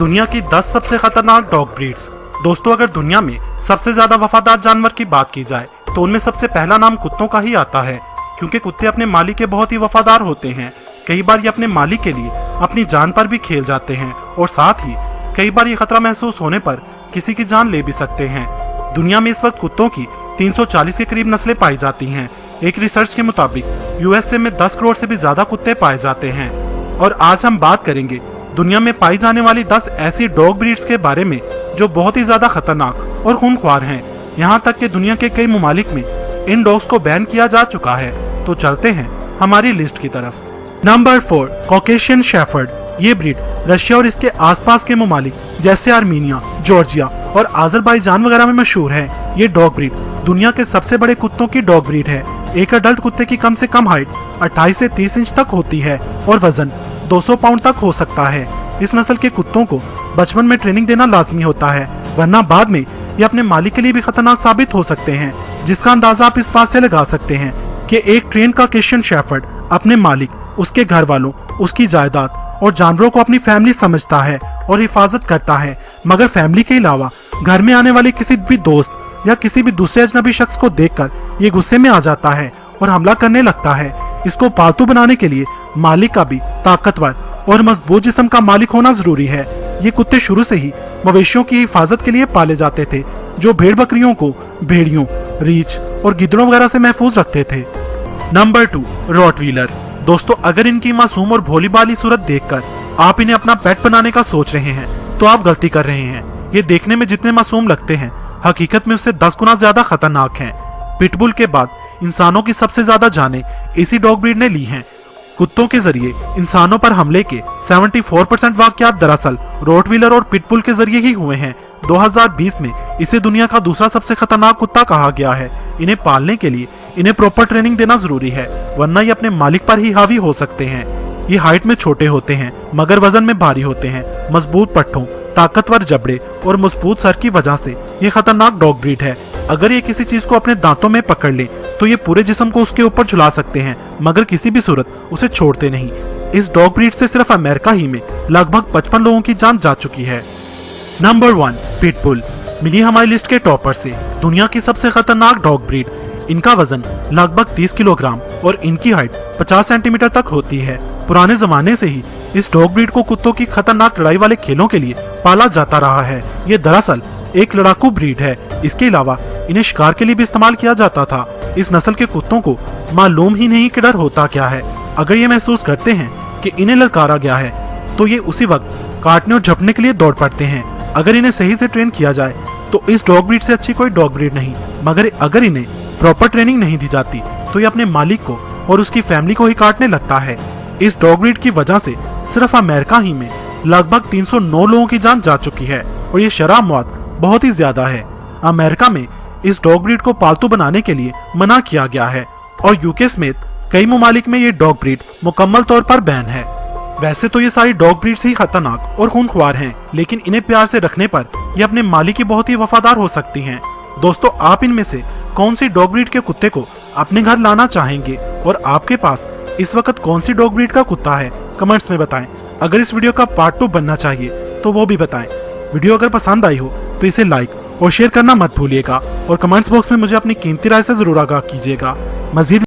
दुनिया की 10 सबसे खतरनाक डॉग ब्रीड्स। दोस्तों, अगर दुनिया में सबसे ज्यादा वफादार जानवर की बात की जाए तो उनमें सबसे पहला नाम कुत्तों का ही आता है, क्योंकि कुत्ते अपने मालिक के बहुत ही वफादार होते हैं। कई बार ये अपने मालिक के लिए अपनी जान पर भी खेल जाते हैं और साथ ही कई बार ये खतरा महसूस होने पर किसी की जान ले भी सकते हैं। दुनिया में इस वक्त कुत्तों की 340 के करीब नस्लें पाई जाती हैं। एक रिसर्च के मुताबिक यूएसए में 10 करोड़ से भी ज्यादा कुत्ते पाए जाते हैं। और आज हम बात करेंगे दुनिया में पाई जाने वाली 10 ऐसी डॉग ब्रीड्स के बारे में जो बहुत ही ज्यादा खतरनाक और खूंखार हैं। यहाँ तक कि दुनिया के कई ममालिक में इन डॉग्स को बैन किया जा चुका है। तो चलते हैं हमारी लिस्ट की तरफ। Number 4, Caucasian shepherd. ये ब्रीड रशिया और इसके आसपास के ममालिक जैसे आर्मीनिया, जॉर्जिया और अजरबैजान वगैरह में मशहूर है। ये डॉग ब्रीड दुनिया के सबसे बड़े कुत्तों की डॉग ब्रीड है। एक अडल्ट कुत्ते की कम से कम हाइट 28 से 30 इंच तक होती है और वजन 200 पाउंड तक हो सकता है। इस नस्ल के कुत्तों को बचपन में ट्रेनिंग देना लाजमी होता है, वरना बाद में ये अपने मालिक के लिए भी खतरनाक साबित हो सकते हैं, जिसका अंदाजा आप इस बात से लगा सकते हैं कि एक ट्रेन कॉकेशियन शेफर्ड अपने मालिक, उसके घर वालों, उसकी जायदाद और जानवरों को अपनी फैमिली समझता है और हिफाजत करता है। मगर फैमिली के अलावा घर में आने वाले किसी भी दोस्त या किसी भी दूसरे अजनबी शख्स को देखकर ये गुस्से में आ जाता है और हमला करने लगता है। इसको पालतू बनाने के लिए मालिक का भी ताकतवर और मजबूत जिस्म का मालिक होना जरूरी है। ये कुत्ते शुरू से ही मवेशियों की हिफाजत के लिए पाले जाते थे, जो भेड़ बकरियों को भेड़ियों, रीछ और गिद्धड़ों वगैरह से महफूज रखते थे। Number 2, Rottweiler. दोस्तों, अगर इनकी मासूम और भोली भाली सूरत देखकर आप इन्हें अपना पेट बनाने का सोच रहे हैं तो आप गलती कर रहे हैं। ये देखने में जितने मासूम लगते हैं, हकीकत में उससे 10 गुना ज्यादा खतरनाक हैं। पिटबुल के बाद इंसानों की सबसे ज्यादा जानें इसी डॉग ब्रीड ने ली हैं। कुत्तों के जरिए इंसानों पर हमले के 74% वाकयात दरअसल रोटवीलर और पिटबुल के जरिए ही हुए हैं। 2020 में इसे दुनिया का दूसरा सबसे खतरनाक कुत्ता कहा गया है। इन्हें पालने के लिए इन्हें प्रॉपर ट्रेनिंग देना जरूरी है, वरना ये अपने मालिक पर ही हावी हो सकते हैं। ये हाइट में छोटे होते हैं मगर वजन में भारी होते हैं। मजबूत पट्ठों, ताकतवर जबड़े और मजबूत सर की वजह से ये खतरनाक डॉग ब्रीड है। अगर ये किसी चीज को अपने दांतों में पकड़ ले तो ये पूरे जिस्म को उसके ऊपर झुला सकते हैं, मगर किसी भी सूरत उसे छोड़ते नहीं। इस डॉग ब्रीड से सिर्फ अमेरिका ही में लगभग 55 लोगों की जान जा चुकी है। Number 1, pitbull. मिली हमारी लिस्ट के टॉपर से दुनिया की सबसे खतरनाक डॉग ब्रीड। इनका वजन लगभग 30 किलोग्राम और इनकी हाइट 50 सेंटीमीटर तक होती है। पुराने जमाने से ही इस डॉग ब्रीड को कुत्तों की खतरनाक लड़ाई वाले खेलों के लिए पाला जाता रहा है। ये दरअसल एक लड़ाकू ब्रीड है। इसके अलावा इन्हें शिकार के लिए भी इस्तेमाल किया जाता था। इस नस्ल के कुत्तों को मालूम ही नहीं कि डर होता क्या है। अगर ये महसूस करते हैं कि इन्हें ललकारा गया है तो ये उसी वक्त काटने और झपटने के लिए दौड़ पड़ते हैं। अगर इन्हें सही से ट्रेन किया जाए तो इस डॉग ब्रीड से अच्छी कोई डॉग ब्रीड नहीं, मगर अगर इन्हें प्रॉपर ट्रेनिंग नहीं दी जाती तो ये अपने मालिक को और उसकी फैमिली को ही काटने लगता है। इस डॉग ब्रीड की वजह से सिर्फ अमेरिका ही में लगभग 309 लोगों की जान जा चुकी है और ये शरह मौत बहुत ही ज्यादा है। अमेरिका में इस डॉग ब्रीड को पालतू बनाने के लिए मना किया गया है और यूके समेत कई ममालिक में ये डॉग ब्रीड मुकम्मल तौर पर बैन है। वैसे तो ये सारी डॉग ब्रीड्स ही खतरनाक और खूंखार हैं, लेकिन इन्हें प्यार से रखने पर ये अपने मालिक की बहुत ही वफादार हो सकती हैं। दोस्तों, आप इनमें से कौन सी डॉग ब्रीड के कुत्ते को अपने घर लाना चाहेंगे और आपके पास इस वक्त कौन सी डॉग ब्रीड का कुत्ता है, कमेंट्स में बताएं। अगर इस वीडियो का पार्ट 2 बनना चाहिए तो वो भी बताएं। वीडियो अगर पसंद आई हो तो इसे लाइक और शेयर करना मत भूलिएगा और कमेंट्स बॉक्स में मुझे अपनी कीमती राय से जरूर आगाह कीजिएगा। मजीद